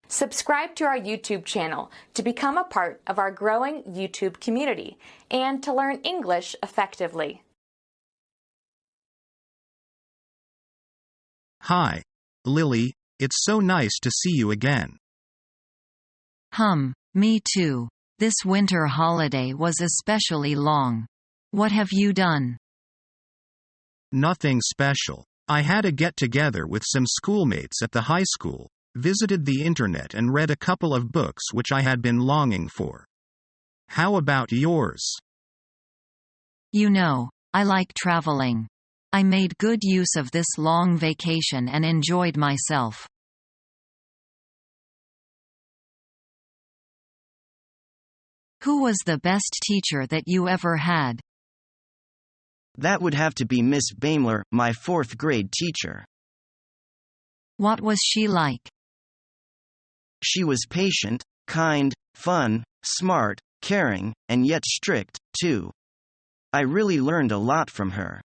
Subscribe to our YouTube channel to become a part of our growing YouTube community and to learn English effectively. Hi, Lily, it's so nice to see you again. Me too. This winter holiday was especially long. What have you done? Nothing special. I had a get-together with some schoolmates at the high school, visited the internet and read a couple of books which I had been longing for. How about yours? You know, I like traveling. I made good use of this long vacation and enjoyed myself. Who was the best teacher that you ever had? That would have to be Miss Baimler, my 4th grade teacher. What was she like? She was patient, kind, fun, smart, caring, and yet strict, too. I really learned a lot from her.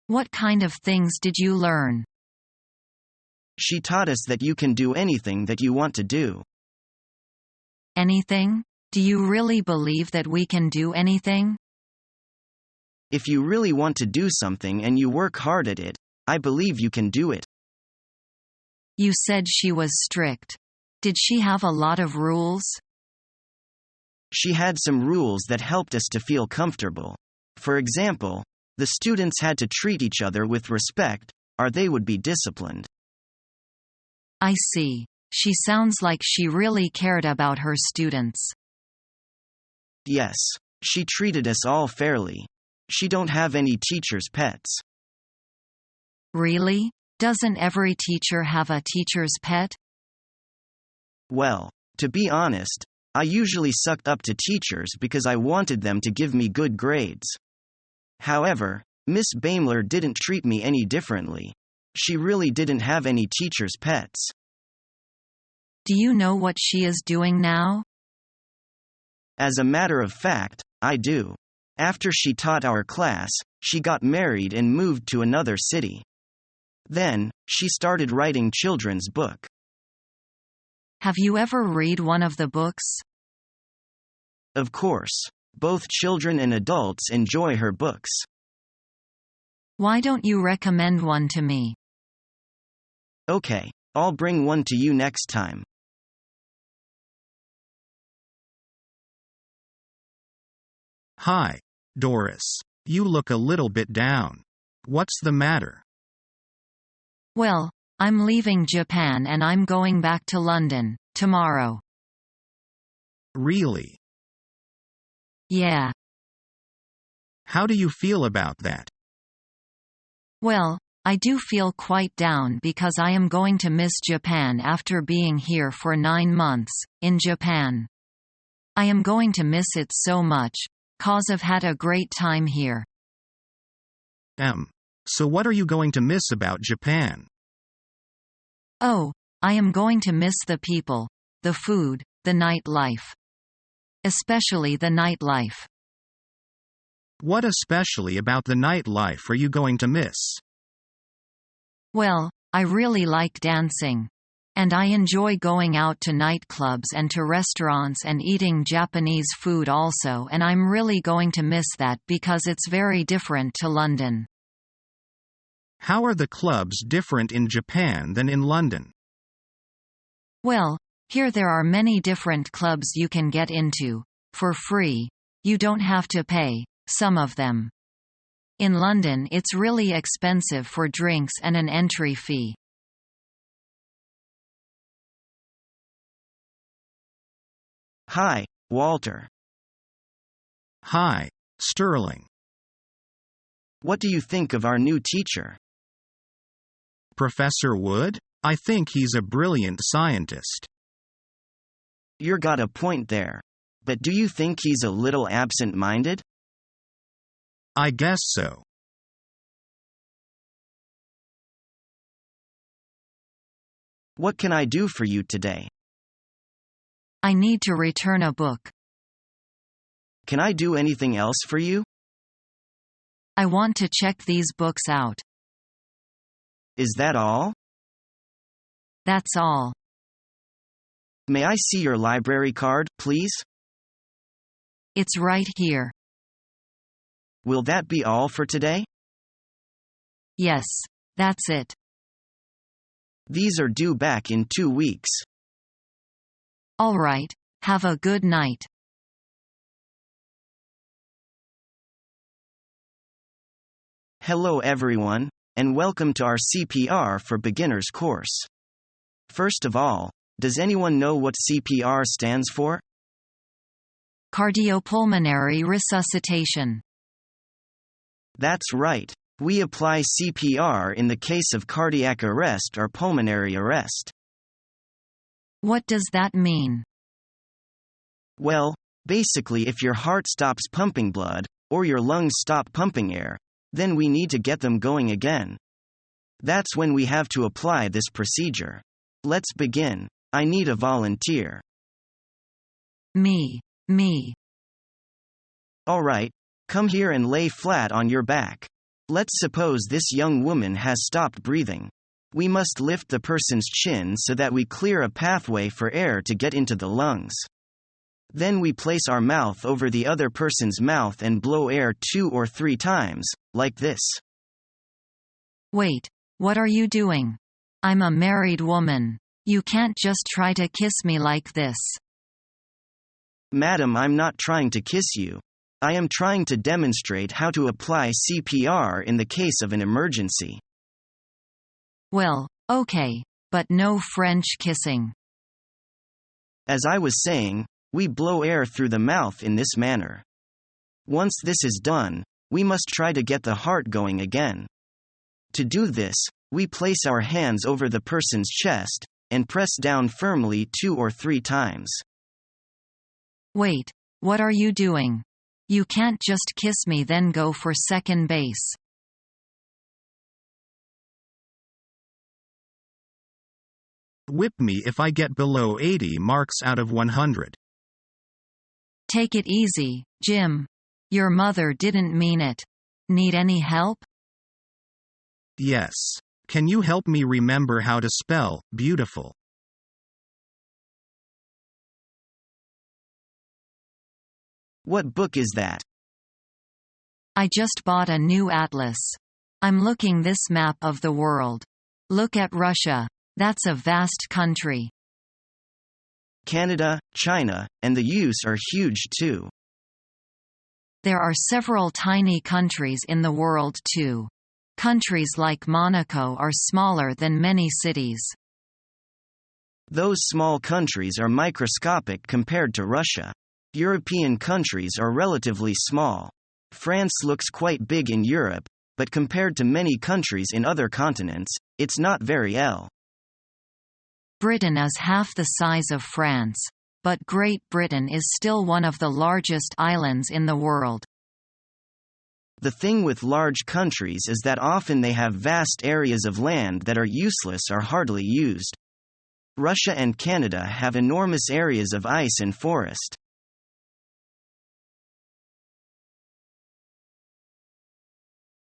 What kind of things did you learn? She taught us that you can do anything that you want to do. Anything? Do you really believe that we can do anything? If you really want to do something and you work hard at it, I believe you can do it. You said she was strict. Did she have a lot of rules? She had some rules that helped us to feel comfortable. For example, the students had to treat each other with respect, or they would be disciplined. I see. She sounds like she really cared about her students. Yes, she treated us all fairly. She don't have any teacher's pets. Really? Doesn't every teacher have a teacher's pet? Well, to be honest, I usually sucked up to teachers because I wanted them to give me good grades. However, Miss Baimler didn't treat me any differently. She really didn't have any teacher's pets. Do you know what she is doing now? As a matter of fact, I do. After she taught our class, she got married and moved to another city. Then, she started writing children's book. Have you ever read one of the books? Of course. Both children and adults enjoy her books. Why don't you recommend one to me? Okay, I'll bring one to you next time. Hi, Doris. You look a little bit down. What's the matter? Well, I'm leaving Japan and I'm going back to London tomorrow. Really? Yeah. How do you feel about that? Well, I do feel quite down because I am going to miss Japan after being here for 9 months, in Japan. I am going to miss it so much, 'cause I've had a great time here. So what are you going to miss about Japan? Oh, I am going to miss the people, the food, the nightlife. Especially the nightlife. What especially about the nightlife are you going to miss? Well, I really like dancing. And I enjoy going out to nightclubs and to restaurants and eating Japanese food also, and I'm really going to miss that because it's very different to London. How are the clubs different in Japan than in London? Well, here there are many different clubs you can get into, for free. You don't have to pay, some of them. In London it's really expensive for drinks and an entry fee. Hi, Walter. Hi, Sterling. What do you think of our new teacher? Professor Wood? I think he's a brilliant scientist. You're got a point there. But do you think he's a little absent-minded? I guess so. What can I do for you today? I need to return a book. Can I do anything else for you? I want to check these books out. Is that all? That's all. May I see your library card, please? It's right here. Will that be all for today? Yes, that's it. These are due back in 2 weeks. All right, have a good night. Hello everyone, and welcome to our CPR for Beginners course. First of all, does anyone know what CPR stands for? Cardiopulmonary resuscitation. That's right. We apply CPR in the case of cardiac arrest or pulmonary arrest. What does that mean? Well, basically if your heart stops pumping blood, or your lungs stop pumping air, then we need to get them going again. That's when we have to apply this procedure. Let's begin. I need a volunteer. Me. Alright, come here and lay flat on your back. Let's suppose this young woman has stopped breathing. We must lift the person's chin so that we clear a pathway for air to get into the lungs. Then we place our mouth over the other person's mouth and blow air 2 or 3 times, like this. Wait, what are you doing? I'm a married woman. You can't just try to kiss me like this. Madam, I'm not trying to kiss you. I am trying to demonstrate how to apply CPR in the case of an emergency. Well, okay, but no French kissing. As I was saying, we blow air through the mouth in this manner. Once this is done, we must try to get the heart going again. To do this, we place our hands over the person's chest, and press down firmly 2 or 3 times. Wait, what are you doing? You can't just kiss me then go for second base. Whip me if I get below 80 marks out of 100. Take it easy, Jim. Your mother didn't mean it. Need any help? Yes. Can you help me remember how to spell beautiful? What book is that? I just bought a new atlas. I'm looking this map of the world. Look at Russia. That's a vast country. Canada, China, and the US are huge too. There are several tiny countries in the world too. Countries like Monaco are smaller than many cities. Those small countries are microscopic compared to Russia. European countries are relatively small. France looks quite big in Europe, but compared to many countries in other continents, it's not very L. Britain is half the size of France, but Great Britain is still one of the largest islands in the world. The thing with large countries is that often they have vast areas of land that are useless or hardly used. Russia and Canada have enormous areas of ice and forest.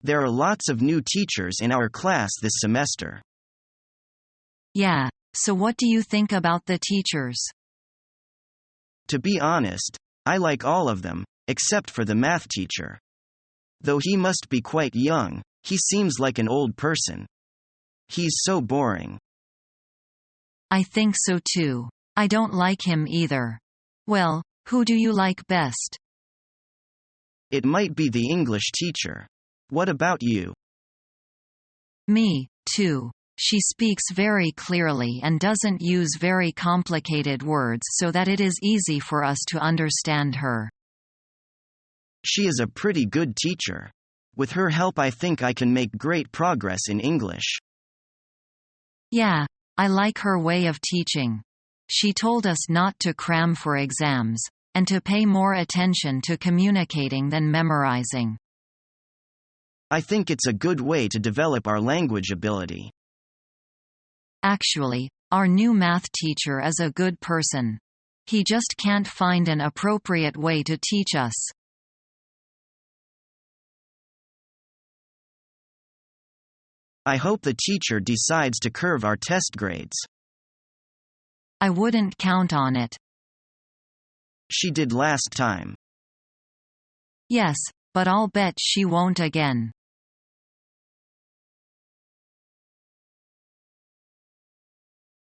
There are lots of new teachers in our class this semester. Yeah, so what do you think about the teachers? To be honest, I like all of them, except for the math teacher. Though he must be quite young, he seems like an old person. He's so boring. I think so too. I don't like him either. Well, who do you like best? It might be the English teacher. What about you? Me, too. She speaks very clearly and doesn't use very complicated words so that it is easy for us to understand her. She is a pretty good teacher. With her help I think I can make great progress in English. Yeah, I like her way of teaching. She told us not to cram for exams, and to pay more attention to communicating than memorizing. I think it's a good way to develop our language ability. Actually, our new math teacher is a good person. He just can't find an appropriate way to teach us. I hope the teacher decides to curve our test grades. I wouldn't count on it. She did last time. Yes, but I'll bet she won't again.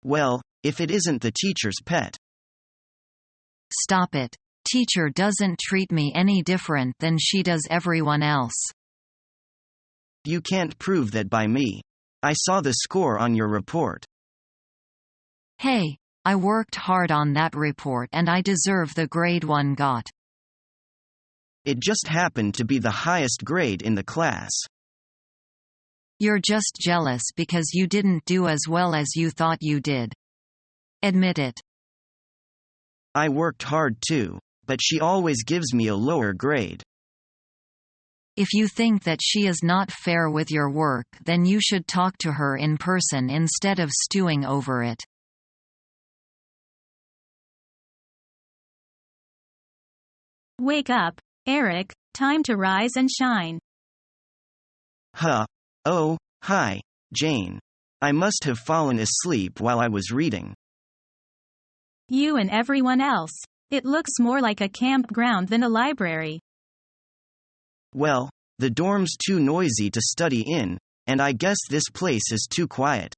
Well, if it isn't the teacher's pet. Stop it. Teacher doesn't treat me any different than she does everyone else. You can't prove that by me. I saw the score on your report. Hey, I worked hard on that report and I deserve the grade 1 got. It just happened to be the highest grade in the class. You're just jealous because you didn't do as well as you thought you did. Admit it. I worked hard too, but she always gives me a lower grade. If you think that she is not fair with your work, then you should talk to her in person instead of stewing over it. Wake up, Eric, time to rise and shine. Huh. Oh, hi, Jane. I must have fallen asleep while I was reading. You and everyone else. It looks more like a campground than a library. Well, the dorm's too noisy to study in, and I guess this place is too quiet.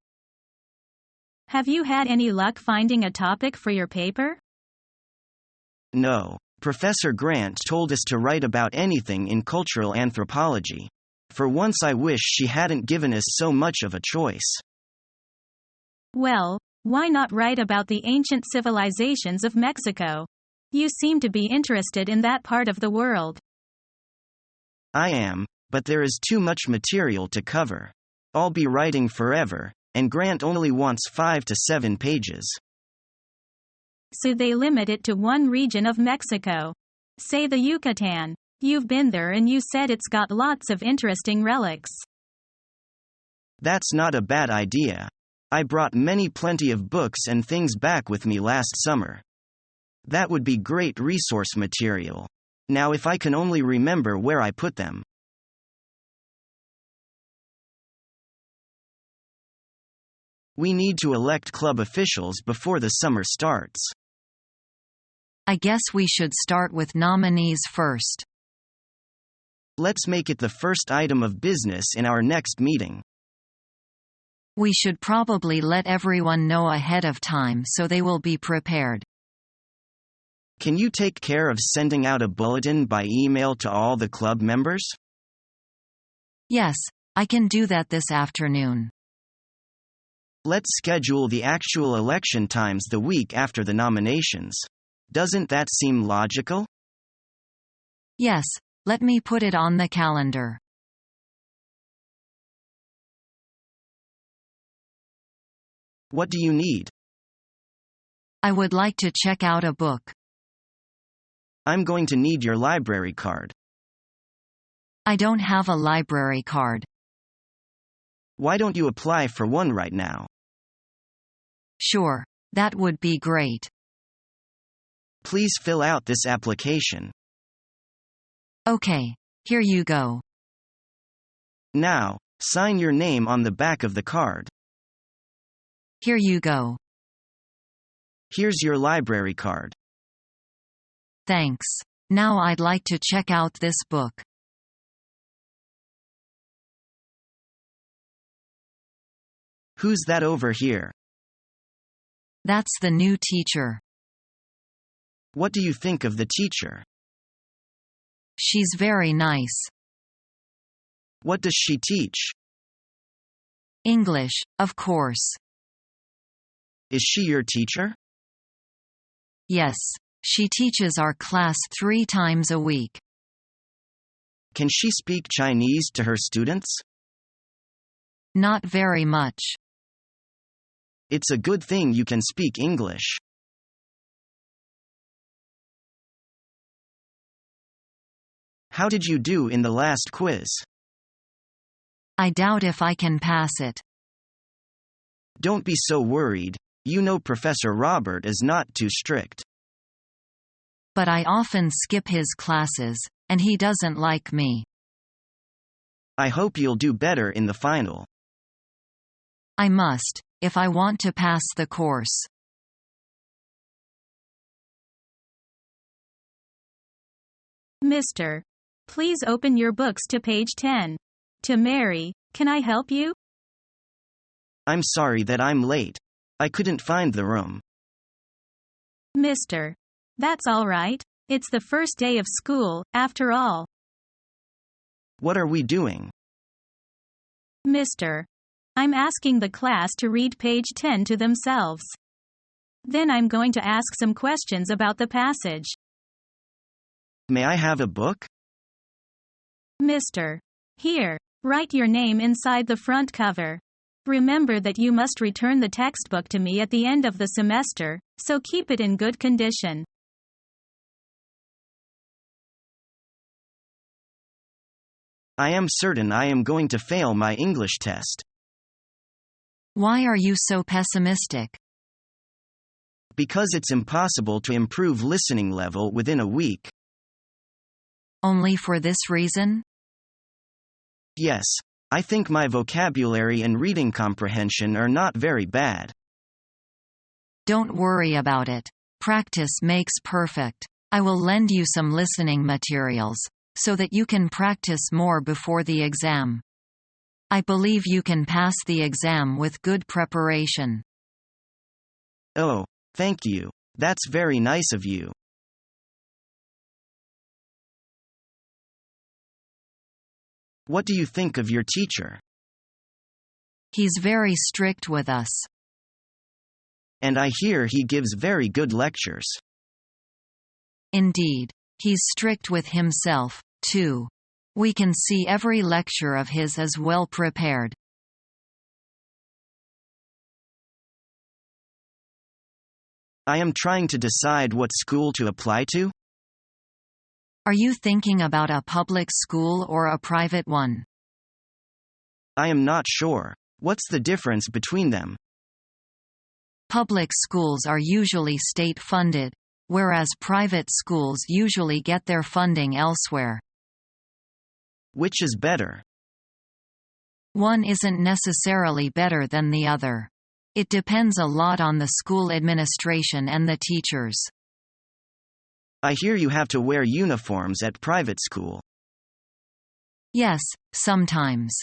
Have you had any luck finding a topic for your paper? No, Professor Grant told us to write about anything in cultural anthropology. For once I wish she hadn't given us so much of a choice. Well, why not write about the ancient civilizations of Mexico? You seem to be interested in that part of the world. I am, but there is too much material to cover. I'll be writing forever, and Grant only wants 5 to 7 pages. So they limit it to one region of Mexico. Say the Yucatan. You've been there and you said it's got lots of interesting relics. That's not a bad idea. I brought plenty of books and things back with me last summer. That would be great resource material. Now if I can only remember where I put them. We need to elect club officials before the summer starts. I guess we should start with nominees first. Let's make it the first item of business in our next meeting. We should probably let everyone know ahead of time so they will be prepared. Can you take care of sending out a bulletin by email to all the club members? Yes, I can do that this afternoon. Let's schedule the actual election times the week after the nominations. Doesn't that seem logical? Yes, let me put it on the calendar. What do you need? I would like to check out a book. I'm going to need your library card. I don't have a library card. Why don't you apply for one right now? Sure, that would be great. Please fill out this application. Okay, here you go. Now, sign your name on the back of the card. Here you go. Here's your library card. Thanks. Now I'd like to check out this book. Who's that over here? That's the new teacher. What do you think of the teacher? She's very nice. What does she teach? English, of course. Is she your teacher? Yes, she teaches our class 3 times a week. Can she speak Chinese to her students? Not very much. It's a good thing you can speak English. How did you do in the last quiz? I doubt if I can pass it. Don't be so worried. You know Professor Robert is not too strict. But I often skip his classes, and he doesn't like me. I hope you'll do better in the final. I must, if I want to pass the course. Mister, please open your books to page 10. To Mary, can I help you? I'm sorry that I'm late. I couldn't find the room. Mister, that's all right. It's the first day of school, after all. What are we doing? Mister, I'm asking the class to read page 10 to themselves. Then I'm going to ask some questions about the passage. May I have a book? Mister, here, write your name inside the front cover. Remember that you must return the textbook to me at the end of the semester, so keep it in good condition. I am certain I am going to fail my English test. Why are you so pessimistic? Because it's impossible to improve listening level within a week. Only for this reason? Yes, I think my vocabulary and reading comprehension are not very bad. Don't worry about it. Practice makes perfect. I will lend you some listening materials, so that you can practice more before the exam. I believe you can pass the exam with good preparation. Oh, thank you. That's very nice of you. What do you think of your teacher? He's very strict with us. And I hear he gives very good lectures. Indeed. He's strict with himself, too. We can see every lecture of his is well prepared. I am trying to decide what school to apply to. Are you thinking about a public school or a private one? I am not sure. What's the difference between them? Public schools are usually state-funded, whereas private schools usually get their funding elsewhere. Which is better? One isn't necessarily better than the other. It depends a lot on the school administration and the teachers. I hear you have to wear uniforms at private school. Yes, sometimes.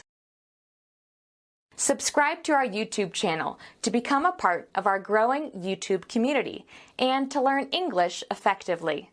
Subscribe to our YouTube channel to become a part of our growing YouTube community and to learn English effectively.